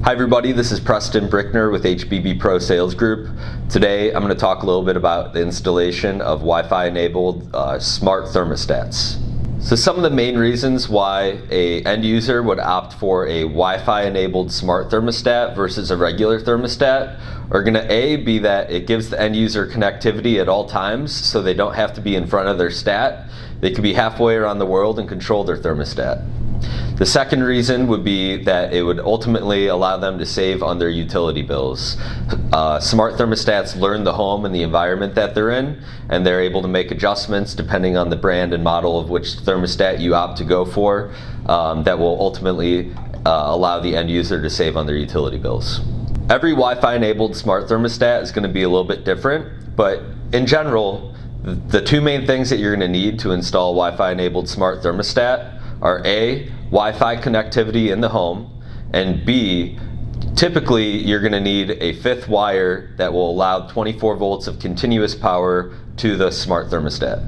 Hi everybody, this is Preston Brickner with HBB Pro Sales Group. Today I'm going to talk a little bit about the installation of Wi-Fi enabled smart thermostats. So some of the main reasons why an end user would opt for a Wi-Fi enabled smart thermostat versus a regular thermostat are going to be that it gives the end user connectivity at all times so they don't have to be in front of their stat. They could be halfway around the world and control their thermostat. The second reason would be that it would ultimately allow them to save on their utility bills. Smart thermostats learn the home and the environment that they're in, and they're able to make adjustments depending on the brand and model of which thermostat you opt to go for that will ultimately allow the end user to save on their utility bills. Every Wi-Fi enabled smart thermostat is going to be a little bit different, but in general, the two main things that you're going to need to install a Wi-Fi enabled smart thermostat are A, Wi-Fi connectivity in the home, and B, typically you're going to need a fifth wire that will allow 24 volts of continuous power to the smart thermostat.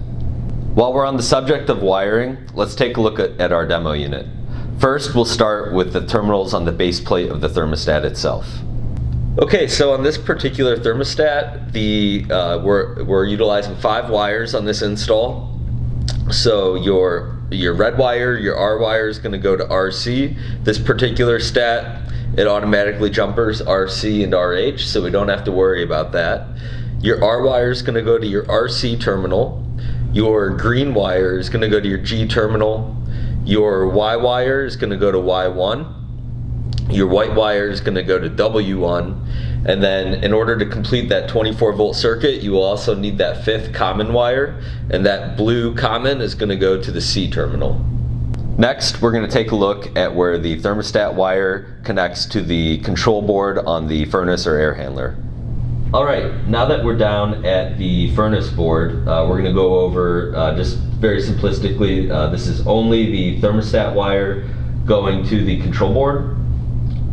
While we're on the subject of wiring, let's take a look at our demo unit. First, we'll start with the terminals on the base plate of the thermostat itself. Okay, so on this particular thermostat, we're utilizing 5 wires on this install. So your red wire, your R wire is going to go to RC. This particular stat, it automatically jumpers RC and RH, so we don't have to worry about that. Your R wire is going to go to your RC terminal. Your green wire is going to go to your G terminal. Your Y wire is going to go to Y1. Your white wire is going to go to W1. And then in order to complete that 24 volt circuit, you will also need that fifth common wire, and that blue common is going to go to the C terminal. Next, we're going to take a look at where the thermostat wire connects to the control board on the furnace or air handler. Alright, now that we're down at the furnace board, we're going to go over just very simplistically, this is only the thermostat wire going to the control board.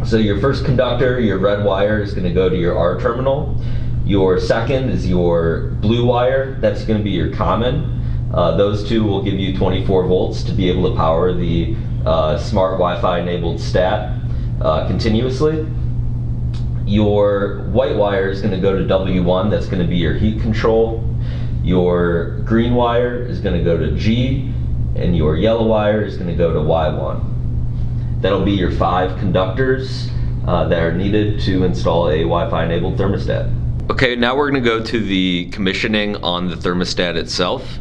So your first conductor, your red wire, is going to go to your R terminal. Your second is your blue wire. That's going to be your common. Those two will give you 24 volts to be able to power the smart Wi-Fi enabled stat continuously. Your white wire is going to go to W1. That's going to be your heat control. Your green wire is going to go to G, and your yellow wire is going to go to Y1. That'll be your 5 conductors that are needed to install a Wi-Fi enabled thermostat. Okay, now we're going to go to the commissioning on the thermostat itself.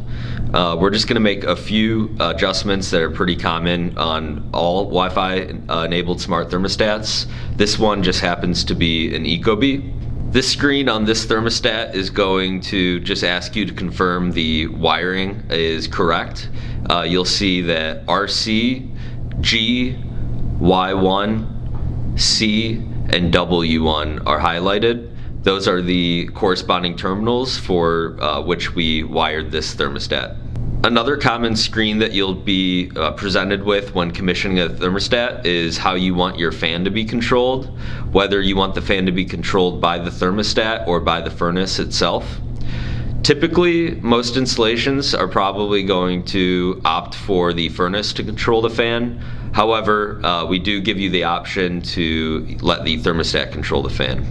We're just going to make a few adjustments that are pretty common on all Wi-Fi enabled smart thermostats. This one just happens to be an Ecobee. This screen on this thermostat is going to just ask you to confirm the wiring is correct. You'll see that RC, G, Y1, C, and W1 are highlighted. Those are the corresponding terminals for which we wired this thermostat. Another common screen that you'll be presented with when commissioning a thermostat is how you want your fan to be controlled, whether you want the fan to be controlled by the thermostat or by the furnace itself. Typically, most installations are probably going to opt for the furnace to control the fan. However, we do give you the option to let the thermostat control the fan.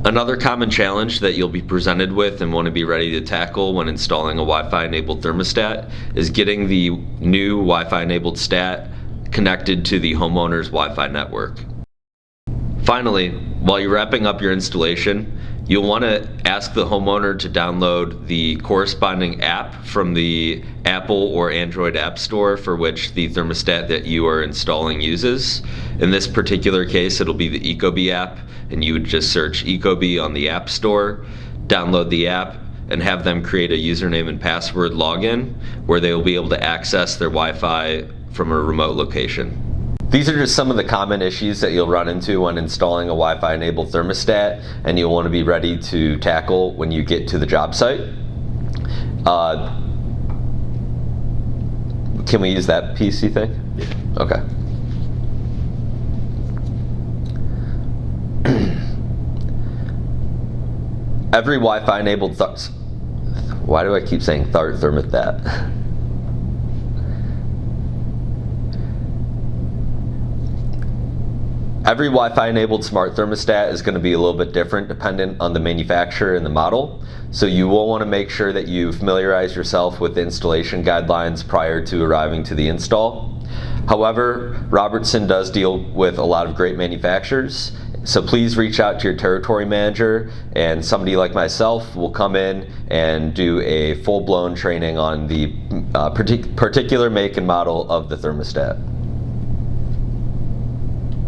Another common challenge that you'll be presented with and want to be ready to tackle when installing a Wi-Fi enabled thermostat is getting the new Wi-Fi enabled stat connected to the homeowner's Wi-Fi network. Finally, while you're wrapping up your installation, you'll want to ask the homeowner to download the corresponding app from the Apple or Android App Store for which the thermostat that you are installing uses. In this particular case, it'll be the Ecobee app, and you would just search Ecobee on the App Store, download the app, and have them create a username and password login where they will be able to access their Wi-Fi from a remote location. These are just some of the common issues that you'll run into when installing a Wi-Fi enabled thermostat, and you'll want to be ready to tackle when you get to the job site. Can we use that PC thing? Yeah. Okay. Every Wi-Fi enabled why do I keep saying thermostat? Every Wi-Fi enabled smart thermostat is going to be a little bit different dependent on the manufacturer and the model. So you will want to make sure that you familiarize yourself with the installation guidelines prior to arriving to the install. However, Robertson does deal with a lot of great manufacturers, so please reach out to your territory manager, and somebody like myself will come in and do a full-blown training on the particular make and model of the thermostat.